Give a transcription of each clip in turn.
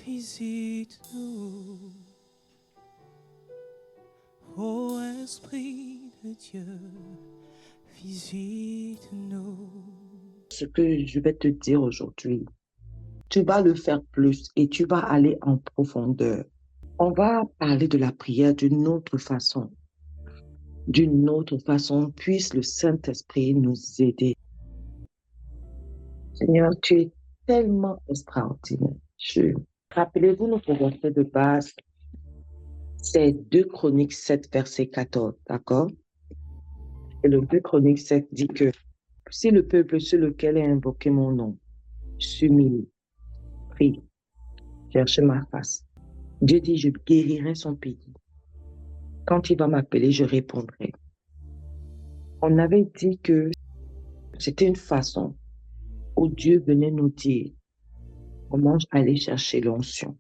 visite-nous, ô Esprit de Dieu, visite-nous. Ce que je vais te dire aujourd'hui, tu vas le faire plus et tu vas aller en profondeur. On va parler de la prière d'une autre façon. D'une autre façon, puisse le Saint-Esprit nous aider. Seigneur, tu es tellement extraordinaire. Rappelez-vous notre verset de base, c'est 2 Chroniques 7, verset 14, d'accord? Et le 2 Chroniques 7 dit que si le peuple sur lequel est invoqué mon nom s'humilie, prie, cherche ma face. Dieu dit, je guérirai son pays. Quand il va m'appeler, je répondrai. On avait dit que c'était une façon où Dieu venait nous dire comment aller chercher l'onction.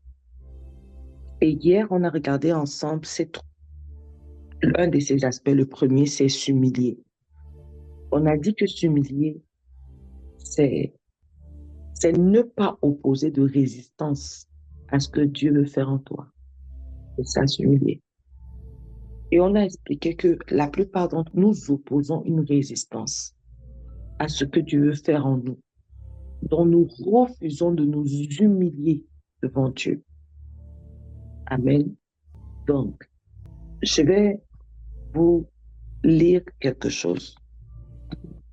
Et hier, on a regardé ensemble un de ces aspects. Le premier, c'est s'humilier. On a dit que s'humilier, c'est ne pas opposer de résistance à ce que Dieu veut faire en toi. C'est ça, s'humilier. Et on a expliqué que la plupart d'entre nous, nous opposons une résistance à ce que Dieu veut faire en nous, dont nous refusons de nous humilier devant Dieu. Amen. Donc, je vais vous lire quelque chose.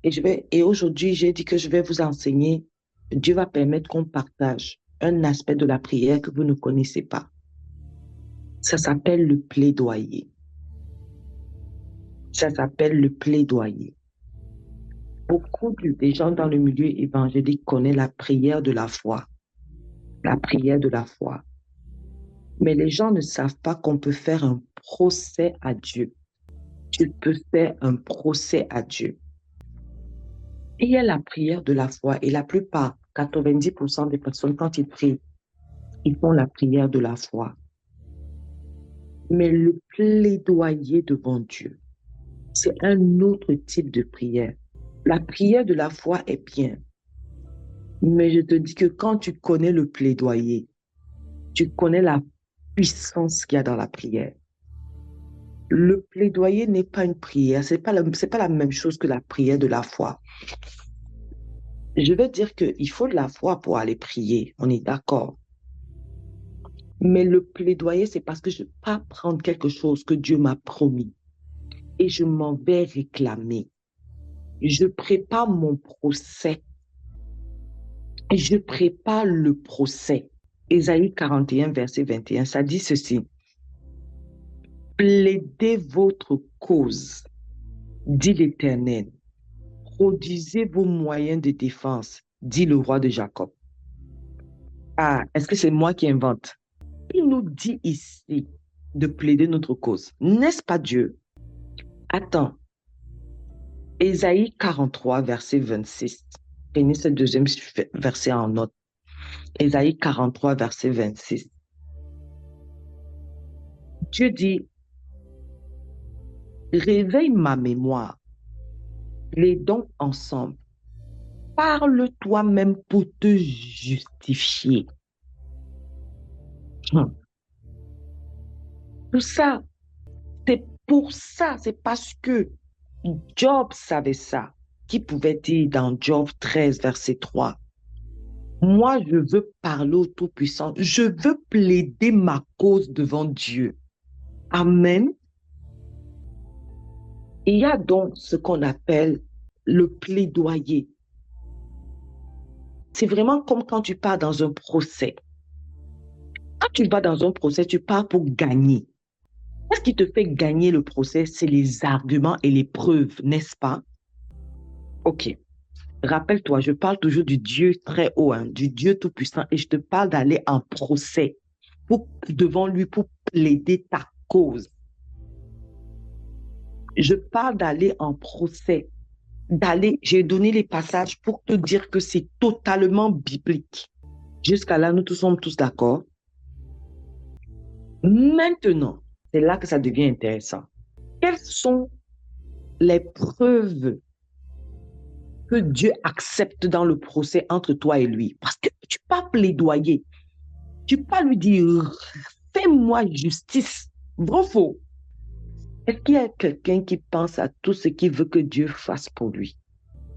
Et aujourd'hui, j'ai dit que je vais vous enseigner. Dieu va permettre qu'on partage un aspect de la prière que vous ne connaissez pas. Ça s'appelle le plaidoyer. Ça s'appelle le plaidoyer. Beaucoup des gens dans le milieu évangélique connaissent la prière de la foi. La prière de la foi. Mais les gens ne savent pas qu'on peut faire un procès à Dieu. Tu peux faire un procès à Dieu. Il y a la prière de la foi et la plupart, 90% des personnes, quand ils prient, ils font la prière de la foi. Mais le plaidoyer devant Dieu, c'est un autre type de prière. La prière de la foi est bien. Mais je te dis que quand tu connais le plaidoyer, tu connais la puissance qu'il y a dans la prière. Le plaidoyer n'est pas une prière, c'est pas la même chose que la prière de la foi. Je vais dire qu'il faut de la foi pour aller prier, on est d'accord. Mais le plaidoyer, c'est parce que je ne peux pas prendre quelque chose que Dieu m'a promis et je m'en vais réclamer. Je prépare mon procès. Je prépare le procès. Ésaïe 41, verset 21, ça dit ceci. Plaidez votre cause, dit l'Éternel. Produisez vos moyens de défense, dit le roi de Jacob. Ah, est-ce que c'est moi qui invente? Il nous dit ici de plaider notre cause. N'est-ce pas Dieu? Attends. Ésaïe 43, verset 26. Prenez ce deuxième verset en note. Ésaïe 43, verset 26. Dieu dit, réveille ma mémoire, plaidons ensemble. Parle toi-même pour te justifier. Tout ça, c'est pour ça, c'est parce que Job savait ça, qui pouvait dire dans Job 13, verset 3, moi, je veux parler au Tout-Puissant, je veux plaider ma cause devant Dieu. Amen. Il y a donc ce qu'on appelle le plaidoyer. C'est vraiment comme quand tu pars dans un procès. Quand tu vas dans un procès, tu pars pour gagner. Ce qui te fait gagner le procès, c'est les arguments et les preuves, n'est-ce pas? Ok. Rappelle-toi, je parle toujours du Dieu très haut, du Dieu tout-puissant, et je te parle d'aller en procès devant lui pour plaider ta cause. Je parle d'aller en procès, j'ai donné les passages pour te dire que c'est totalement biblique. Jusqu'à là, nous tous sommes tous d'accord. Maintenant, c'est là que ça devient intéressant. Quelles sont les preuves que Dieu accepte dans le procès entre toi et lui? Parce que tu peux plaidoyer. Tu peux pas lui dire, fais-moi justice. Vrai ou faux? Est-ce qu'il y a quelqu'un qui pense à tout ce qu'il veut que Dieu fasse pour lui?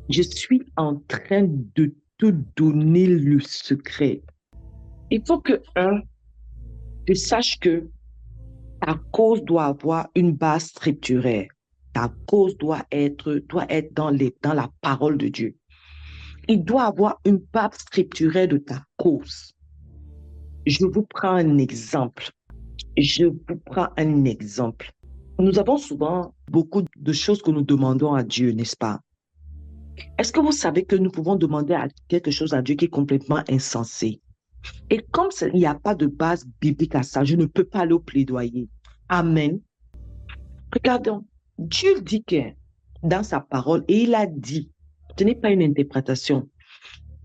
Je suis en train de te donner le secret. Il faut que, tu saches que ta cause doit avoir une base scripturaire. Ta cause doit être dans la parole de Dieu. Il doit avoir une base scripturaire de ta cause. Je vous prends un exemple. Nous avons souvent beaucoup de choses que nous demandons à Dieu, n'est-ce pas? Est-ce que vous savez que nous pouvons demander quelque chose à Dieu qui est complètement insensé? Et comme il n'y a pas de base biblique à ça, je ne peux pas aller au plaidoyer. Amen. Regardons, Dieu dit que dans sa parole, et il a dit, ce n'est pas une interprétation,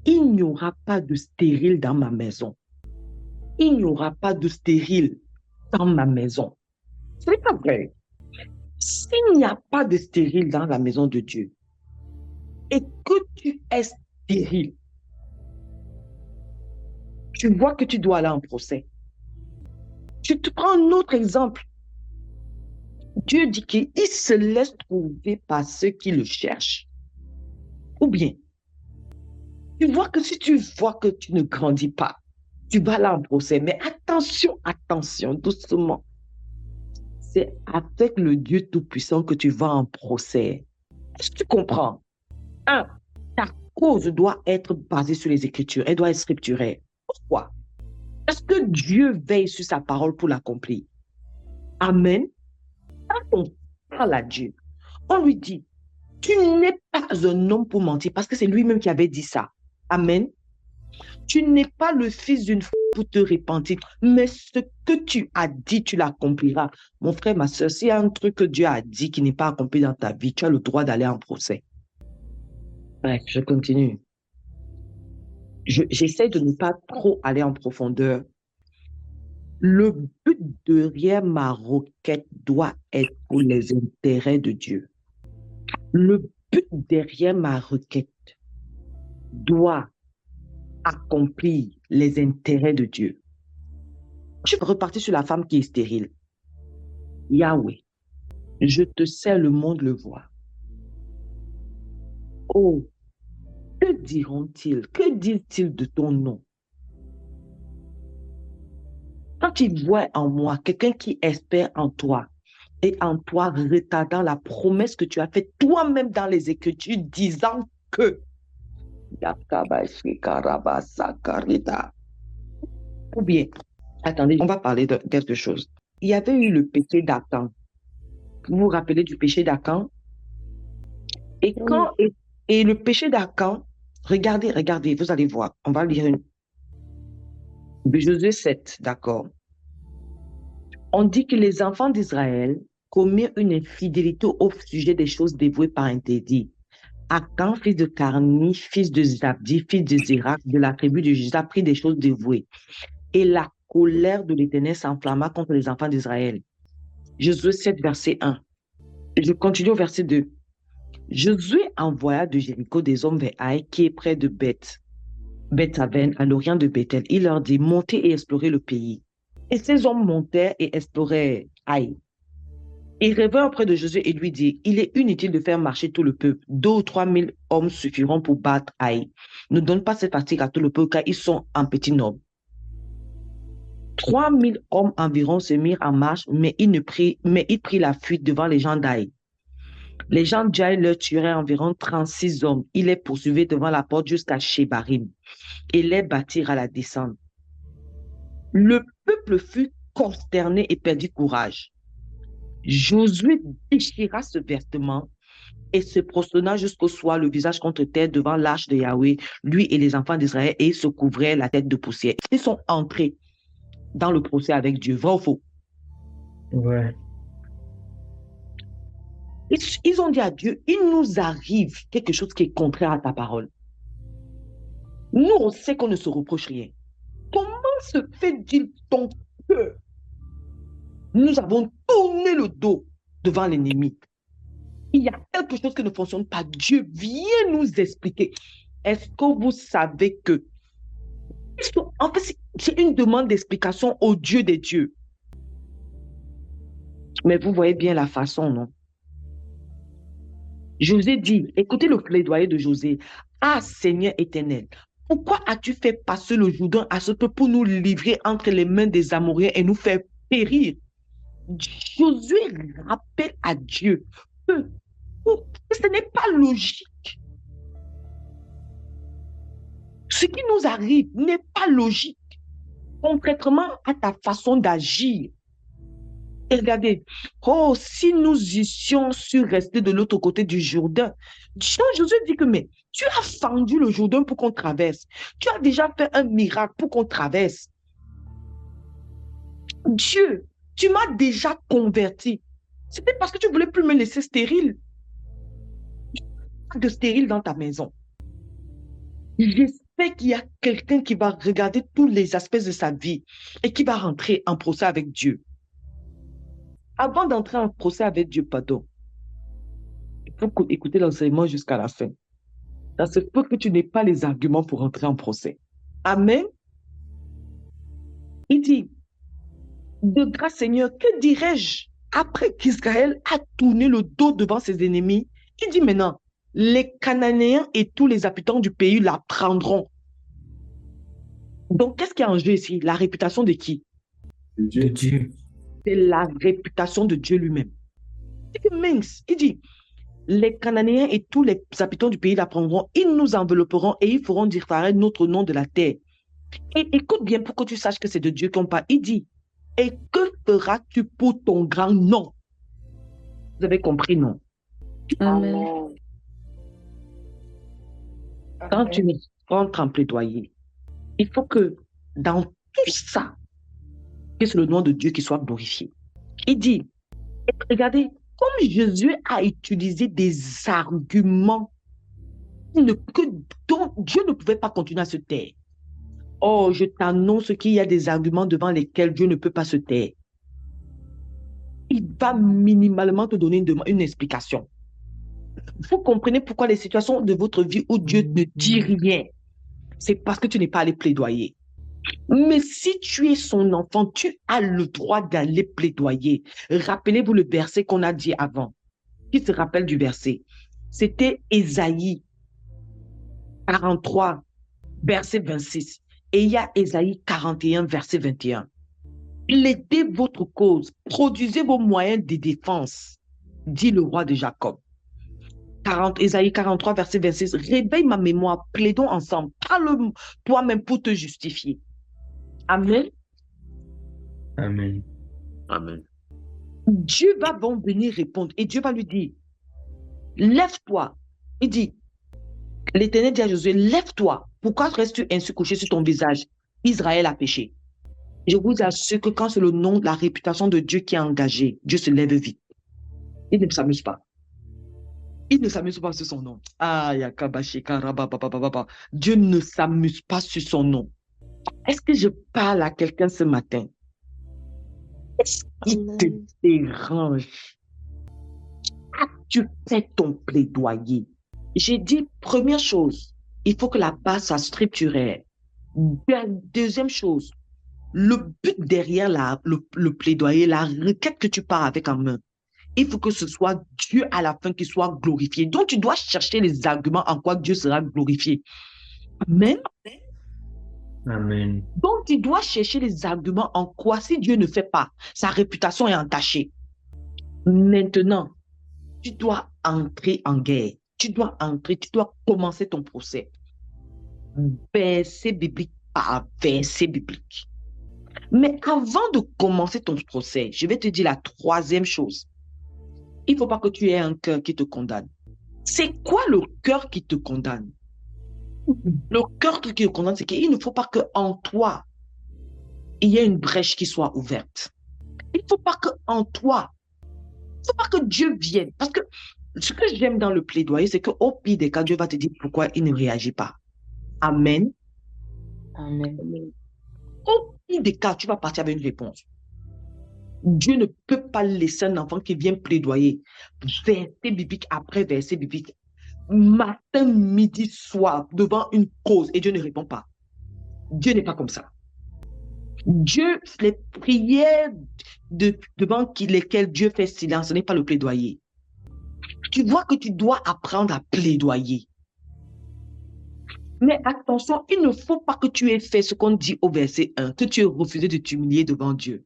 il n'y aura pas de stérile dans ma maison. Il n'y aura pas de stérile dans ma maison. Ce n'est pas vrai. S'il n'y a pas de stérile dans la maison de Dieu et que tu es stérile, tu vois que tu dois aller en procès. Je te prends un autre exemple. Dieu dit qu'il se laisse trouver par ceux qui le cherchent. Ou bien, tu vois que si tu vois que tu ne grandis pas, tu vas là en procès. Mais attention, doucement. C'est avec le Dieu Tout-Puissant que tu vas en procès. Est-ce que tu comprends? Un, ta cause doit être basée sur les Écritures. Elle doit être scripturaire. Pourquoi? Parce que Dieu veille sur sa parole pour l'accomplir. Amen. Quand on parle à Dieu, on lui dit, tu n'es pas un homme pour mentir, parce que c'est lui-même qui avait dit ça. Amen. Tu n'es pas le fils d'une femme pour te repentir, mais ce que tu as dit, tu l'accompliras. Mon frère, ma soeur, s'il y a un truc que Dieu a dit qui n'est pas accompli dans ta vie, tu as le droit d'aller en procès. Bref, je continue. J'essaie de ne pas trop aller en profondeur. Le but derrière ma requête doit être pour les intérêts de Dieu. Le but derrière ma requête doit accomplir les intérêts de Dieu. Je suis reparti sur la femme qui est stérile. Yahweh, je te sais, le monde le voit. Oh, que diront-ils? Que disent-ils de ton nom? Quand ils voient en moi quelqu'un qui espère en toi et en toi retardant la promesse que tu as faite toi-même dans les Écritures, disant que ou bien, attendez, on va parler de quelque chose. Il y avait eu le péché d'Akan. Vous vous rappelez du péché d'Akan? Et quand et le péché d'Akan, regardez, vous allez voir. On va lire Josué 7, d'accord. On dit que les enfants d'Israël commirent une infidélité au sujet des choses dévouées par interdit. Akan, fils de Carmi, fils de Zabdi, fils de Zérak, de la tribu de Juda, prit des choses dévouées. Et la colère de l'Éternel s'enflamma contre les enfants d'Israël. Josué 7, verset 1. Je continue au verset 2. Josué envoya de Jéricho des hommes vers Haï, qui est près de Beth-Aven, à l'orient de Bethel. Il leur dit, montez et explorez le pays. Et ces hommes montèrent et explorèrent Haï. Ils revinrent auprès de Josué et lui dit, il est inutile de faire marcher tout le peuple. 2 ou 3 000 hommes suffiront pour battre Haï. Ne donne pas cette partie à tout le peuple, car ils sont en petit nombre. 3 000 hommes environ se mirent en marche, mais ils prirent la fuite devant les gens d'Haï. Les gens d'Haï leur tuèrent environ 36 hommes. Ils les poursuivaient devant la porte jusqu'à Shebarim et les battirent à la descente. Le peuple fut consterné et perdit courage. Josué déchira ce vêtement et se prosterna jusqu'au soir, le visage contre terre devant l'arche de Yahweh, lui et les enfants d'Israël, et ils se couvraient la tête de poussière. Ils sont entrés dans le procès avec Dieu. Vrai ou faux? Ouais. Ils ont dit à Dieu, il nous arrive quelque chose qui est contraire à ta parole. Nous, on sait qu'on ne se reproche rien. Comment se fait-il donc que nous avons tourné le dos devant l'ennemi? Il y a quelque chose qui ne fonctionne pas. Dieu vient nous expliquer. Est-ce que vous savez que En fait, c'est une demande d'explication au Dieu des dieux. Mais vous voyez bien la façon, non? José dit, écoutez le plaidoyer de José. Ah, Seigneur éternel, pourquoi as-tu fait passer le Jourdain à ce peuple pour nous livrer entre les mains des Amoréens et nous faire périr? Josué rappelle à Dieu que ce n'est pas logique. Ce qui nous arrive n'est pas logique, contrairement à ta façon d'agir. Et regardez, oh, si nous eussions su rester de l'autre côté du Jourdain, Josué dit que, mais tu as fendu le Jourdain pour qu'on traverse. Tu as déjà fait un miracle pour qu'on traverse. Dieu, tu m'as déjà converti. C'était parce que tu ne voulais plus me laisser stérile. De stérile dans ta maison. J'espère qu'il y a quelqu'un qui va regarder tous les aspects de sa vie et qui va rentrer en procès avec Dieu. Avant d'entrer en procès avec Dieu, pardon, il faut écouter l'enseignement jusqu'à la fin. Ça se peut que tu n'aies pas les arguments pour entrer en procès. Amen. Il dit, de grâce Seigneur, que dirais-je après qu'Israël a tourné le dos devant ses ennemis? Il dit maintenant, les Cananéens et tous les habitants du pays la prendront. Donc, qu'est-ce qui est en jeu ici? La réputation de qui? De Dieu. C'est la réputation de Dieu lui-même. Il dit, les Cananéens et tous les habitants du pays la prendront, ils nous envelopperont et ils feront disparaître notre nom de la terre. Et écoute bien pour que tu saches que c'est de Dieu qu'on parle. Il dit, et que feras-tu pour ton grand nom? Vous avez compris, non? Amen. Quand tu rentres en plaidoyer, il faut que dans tout ça, que c'est le nom de Dieu qui soit glorifié. Il dit, regardez, comme Jésus a utilisé des arguments dont Dieu ne pouvait pas continuer à se taire. Oh, je t'annonce qu'il y a des arguments devant lesquels Dieu ne peut pas se taire. Il va minimalement te donner une explication. Vous comprenez pourquoi les situations de votre vie où Dieu ne dit rien, c'est parce que tu n'es pas allé plaidoyer. Mais si tu es son enfant, tu as le droit d'aller plaidoyer. Rappelez-vous le verset qu'on a dit avant. Qui se rappelle du verset? C'était Ésaïe 43, verset 26. Et il y a Ésaïe 41, verset 21. Plaidez votre cause, produisez vos moyens de défense, dit le roi de Jacob. Ésaïe 43, verset 26. Réveille ma mémoire, plaidons ensemble, parle toi-même pour te justifier. Amen. Amen. Amen. Dieu va donc venir répondre et Dieu va lui dire, lève-toi. Il dit, l'Éternel dit à Josué, lève-toi. Pourquoi restes-tu ainsi couché sur ton visage? Israël a péché. Je vous assure que quand c'est le nom, la réputation de Dieu qui est engagée, Dieu se lève vite. Il ne s'amuse pas. Il ne s'amuse pas sur son nom. Dieu ne s'amuse pas sur son nom. Est-ce que je parle à quelqu'un ce matin? Est-ce qu'il te dérange? As-tu fait ton plaidoyer? J'ai dit, première chose, il faut que la base soit structurelle. Deuxième chose, le but derrière le plaidoyer, la requête que tu pars avec en main, il faut que ce soit Dieu à la fin qui soit glorifié. Donc, tu dois chercher les arguments en quoi Dieu sera glorifié. Amen. Amen. Donc, tu dois chercher les arguments en quoi, si Dieu ne fait pas, sa réputation est entachée. Maintenant, tu dois entrer en guerre. Tu dois commencer ton procès. Verset biblique par verset biblique. Mais avant de commencer ton procès, je vais te dire la troisième chose. Il ne faut pas que tu aies un cœur qui te condamne. C'est quoi le cœur qui te condamne? Le cœur qui te condamne, c'est qu'il ne faut pas qu'en toi, il y ait une brèche qui soit ouverte. Il ne faut pas qu'en toi, il ne faut pas que Dieu vienne. Parce que ce que j'aime dans le plaidoyer, c'est qu'au pire des cas, Dieu va te dire pourquoi il ne réagit pas. Amen. Amen. Au pire des cas, tu vas partir avec une réponse. Dieu ne peut pas laisser un enfant qui vient plaidoyer verset biblique après verset biblique, matin, midi, soir, devant une cause, et Dieu ne répond pas. Dieu n'est pas comme ça. Dieu, les prières devant lesquelles Dieu fait silence, ce n'est pas le plaidoyer. Tu vois que tu dois apprendre à plaidoyer. Mais attention, il ne faut pas que tu aies fait ce qu'on dit au verset 1, que tu aies refusé de t'humilier devant Dieu.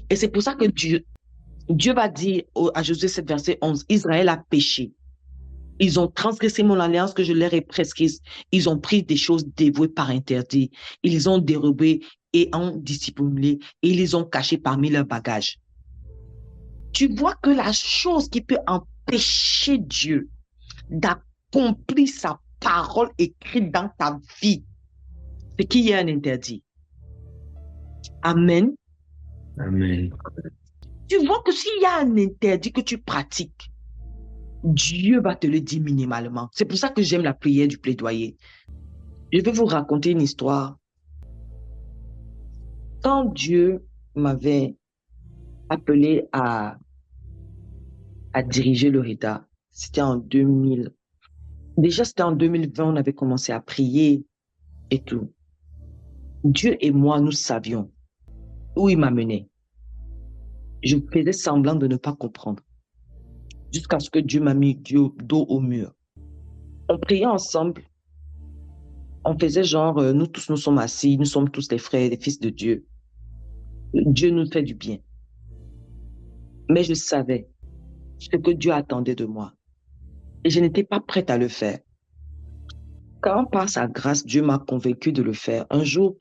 Et c'est pour ça que Dieu va dire à Josué 7, verset 11, Israël a péché. Ils ont transgressé mon alliance que je leur ai prescrite. Ils ont pris des choses dévouées par interdit. Ils les ont dérobées et ont dissimulé et ils les ont cachées parmi leurs bagages. Tu vois que la chose qui peut empêcher Dieu d'accomplir sa parole écrite dans ta vie, c'est qu'il y a un interdit. Amen. Amen. Tu vois que s'il y a un interdit que tu pratiques, Dieu va te le dire minimalement. C'est pour ça que j'aime la prière du plaidoyer. Je vais vous raconter une histoire. Quand Dieu m'avait appelé à diriger le RIDA, c'était en 2000. Déjà, c'était en 2020, on avait commencé à prier et tout. Dieu et moi, nous savions où il m'amenait. Je faisais semblant de ne pas comprendre. Jusqu'à ce que Dieu m'a mis dos au mur. On priait ensemble. On faisait genre, nous tous nous sommes assis, nous sommes tous les frères, les fils de Dieu. Dieu nous fait du bien. Mais je savais ce que Dieu attendait de moi. Et je n'étais pas prête à le faire. Quand par sa grâce, Dieu m'a convaincu de le faire, un jour,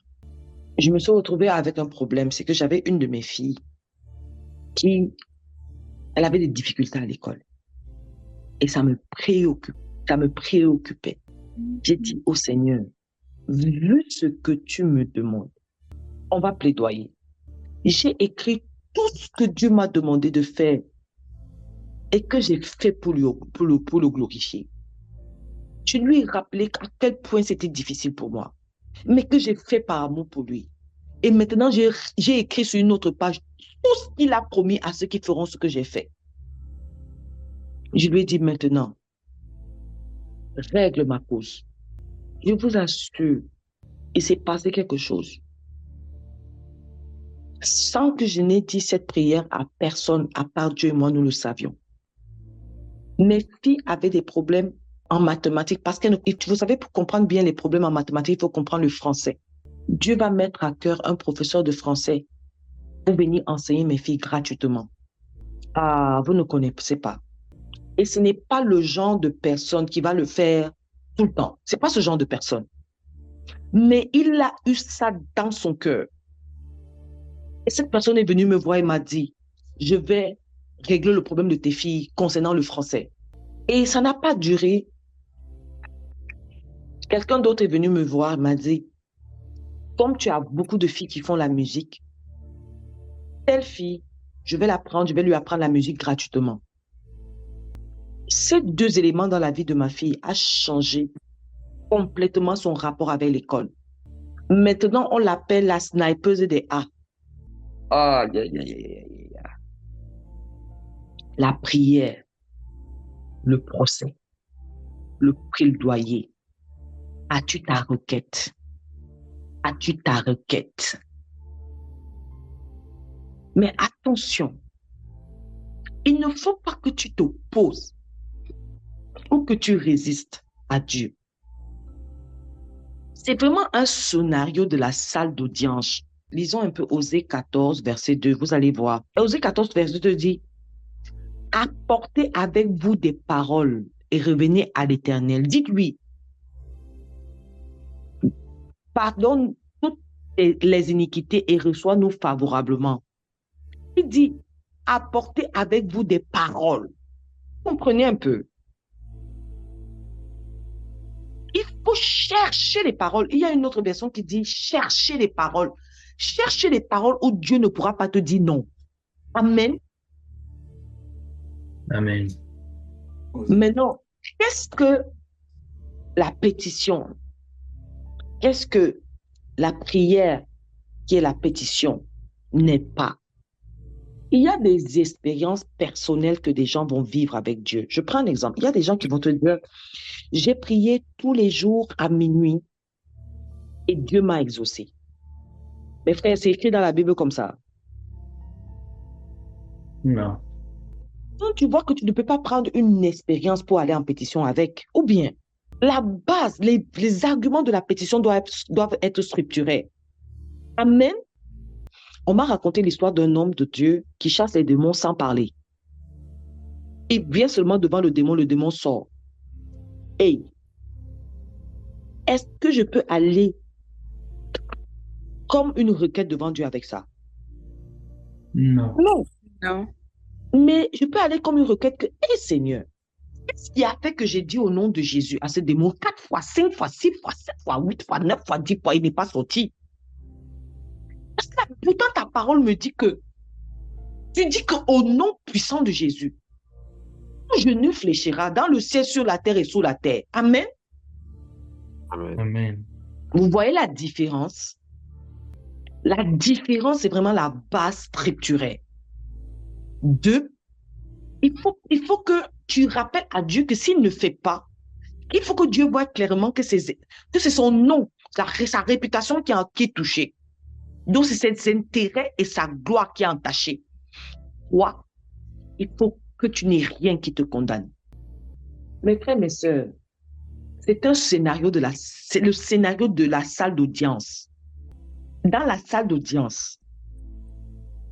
je me suis retrouvée avec un problème. C'est que j'avais une de mes filles elle avait des difficultés à l'école. Et ça me préoccupait. J'ai dit au Seigneur, vu ce que tu me demandes, on va plaidoyer. J'ai écrit tout ce que Dieu m'a demandé de faire et que j'ai fait pour le glorifier. Je lui ai rappelé à quel point c'était difficile pour moi, mais que j'ai fait par amour pour lui. Et maintenant, j'ai écrit sur une autre page tout ce qu'il a promis à ceux qui feront ce que j'ai fait. Je lui ai dit maintenant, règle ma cause. Je vous assure, il s'est passé quelque chose. Sans que je n'ai dit cette prière à personne, à part Dieu et moi, nous le savions. Mes filles avaient des problèmes en mathématiques parce que, vous savez, pour comprendre bien les problèmes en mathématiques, il faut comprendre le français. Dieu va mettre à cœur un professeur de français pour venir enseigner mes filles gratuitement. Ah, vous ne connaissez pas. Et ce n'est pas le genre de personne qui va le faire tout le temps. Ce n'est pas ce genre de personne. Mais il a eu ça dans son cœur. Et cette personne est venue me voir et m'a dit, je vais régler le problème de tes filles concernant le français. Et ça n'a pas duré. Quelqu'un d'autre est venu me voir et m'a dit, comme tu as beaucoup de filles qui font la musique, telle fille, je vais lui apprendre la musique gratuitement. Ces deux éléments dans la vie de ma fille a changé complètement son rapport avec l'école. Maintenant, on l'appelle la snipeuse des A. Oh, la prière, le procès, le plaidoyer. As-tu ta requête? As-tu ta requête? Mais attention, il ne faut pas que tu t'opposes ou que tu résistes à Dieu. C'est vraiment un scénario de la salle d'audience. Lisons un peu Osée 14, verset 2, vous allez voir. Osée 14, verset 2 dit, « Apportez avec vous des paroles et revenez à l'Éternel. Dites-lui, pardonne toutes les iniquités et reçois-nous favorablement. » Il dit, « Apportez avec vous des paroles. » Comprenez un peu. Il faut chercher les paroles. Il y a une autre version qui dit, « Cherchez les paroles. » Cherchez les paroles où Dieu ne pourra pas te dire non. Amen. Amen. Maintenant, qu'est-ce que la pétition? Qu'est-ce que la prière qui est la pétition n'est pas? Il y a des expériences personnelles que des gens vont vivre avec Dieu. Je prends un exemple. Il y a des gens qui vont te dire, j'ai prié tous les jours à minuit et Dieu m'a exaucé. Mes frères, c'est écrit dans la Bible comme ça. Non. Donc, tu vois que tu ne peux pas prendre une expérience pour aller en pétition avec. Ou bien, la base, les arguments de la pétition doivent être structurés. Amen. On m'a raconté l'histoire d'un homme de Dieu qui chasse les démons sans parler. Il vient seulement devant le démon sort. Hey, est-ce que je peux aller comme une requête devant Dieu avec ça? Non. Non. Non. Mais je peux aller comme une requête que, hé Seigneur, qu'est-ce qui a fait que j'ai dit au nom de Jésus à ce démon 4 fois, 5 fois, 6 fois, 7 fois, 8 fois, 9 fois, 10 fois, il n'est pas sorti? Parce que pourtant ta parole me dit que, tu dis qu'au nom puissant de Jésus, ton genou fléchira dans le ciel, sur la terre et sous la terre. Amen. Amen. Amen. Vous voyez la différence? La différence, c'est vraiment la base structurelle. 2, il faut que tu rappelles à Dieu que s'il ne fait pas, il faut que Dieu voie clairement que c'est son nom, sa réputation qui est touchée. Donc, c'est ses intérêts et sa gloire qui est entachée. Toi, il faut que tu n'aies rien qui te condamne. Mes frères, mes sœurs, c'est un scénario c'est le scénario de la salle d'audience. Dans la salle d'audience,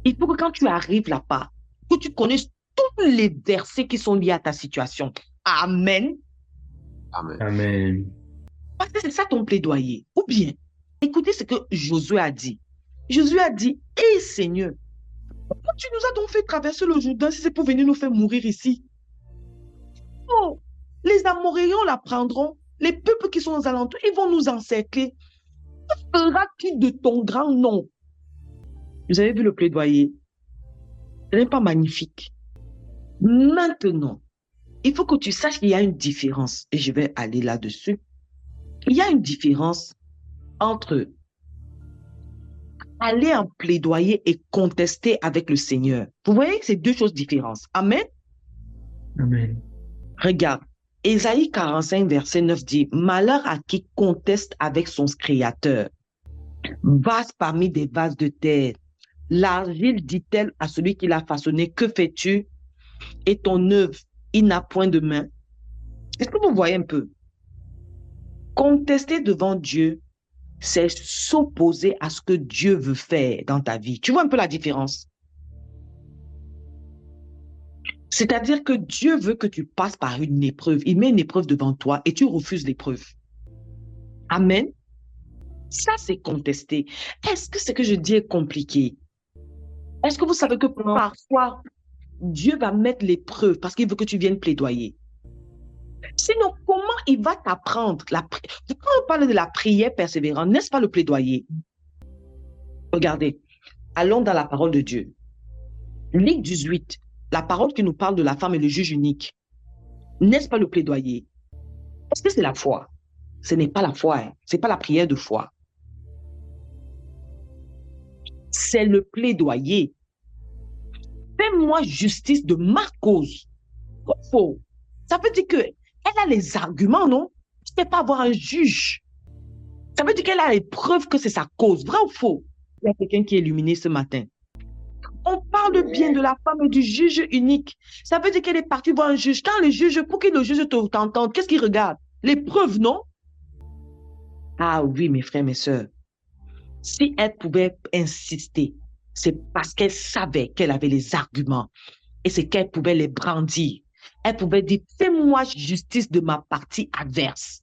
il faut que quand tu arrives là-bas, que tu connaisses tous les versets qui sont liés à ta situation. Amen. Amen. Amen. Parce que c'est ça ton plaidoyer. Ou bien, écoutez ce que Josué a dit. Josué a dit, hé Seigneur, pourquoi tu nous as donc fait traverser le Jourdain si c'est pour venir nous faire mourir ici? Oh, les Amoréens la prendront, les peuples qui sont aux alentours, ils vont nous encercler. Que feras-tu de ton grand nom? Vous avez vu le plaidoyer? Ce n'est pas magnifique. Maintenant, il faut que tu saches qu'il y a une différence, et je vais aller là-dessus. Il y a une différence entre aller en plaidoyer et contester avec le Seigneur. Vous voyez que c'est deux choses différentes. Amen. Amen. Regarde, Ésaïe 45, verset 9 dit, « Malheur à qui conteste avec son Créateur, vase parmi des vases de terre. L'argile dit-elle à celui qui l'a façonné, que fais-tu? Et ton œuvre, il n'a point de main. » Est-ce que vous voyez un peu? Contester devant Dieu, c'est s'opposer à ce que Dieu veut faire dans ta vie. Tu vois un peu la différence? C'est-à-dire que Dieu veut que tu passes par une épreuve. Il met une épreuve devant toi et tu refuses l'épreuve. Amen. Ça, c'est contester. Est-ce que ce que je dis est compliqué? Est-ce que vous savez que parfois, Dieu va mettre l'épreuve parce qu'il veut que tu viennes plaidoyer? Sinon, comment il va t'apprendre? Quand on parle de la prière persévérante, n'est-ce pas le plaidoyer? Regardez, allons dans la parole de Dieu. Luc 18, la parole qui nous parle de la femme et le juge unique. N'est-ce pas le plaidoyer? Est-ce que c'est la foi? Ce n'est pas la foi, hein. Ce n'est pas la prière de foi. C'est le plaidoyer. Fais-moi justice de ma cause. Faux. Ça veut dire qu'elle a les arguments, non? Tu ne peux pas avoir un juge. Ça veut dire qu'elle a les preuves que c'est sa cause. Vrai ou faux? Il y a quelqu'un qui est illuminé ce matin. On parle bien de la femme et du juge unique. Ça veut dire qu'elle est partie voir un juge. Quand le juge, pour que le juge t'entende, qu'est-ce qu'il regarde? Les preuves, non? Ah oui, mes frères, mes sœurs. Si elle pouvait insister, c'est parce qu'elle savait qu'elle avait les arguments et c'est qu'elle pouvait les brandir. Elle pouvait dire, fais-moi justice de ma partie adverse.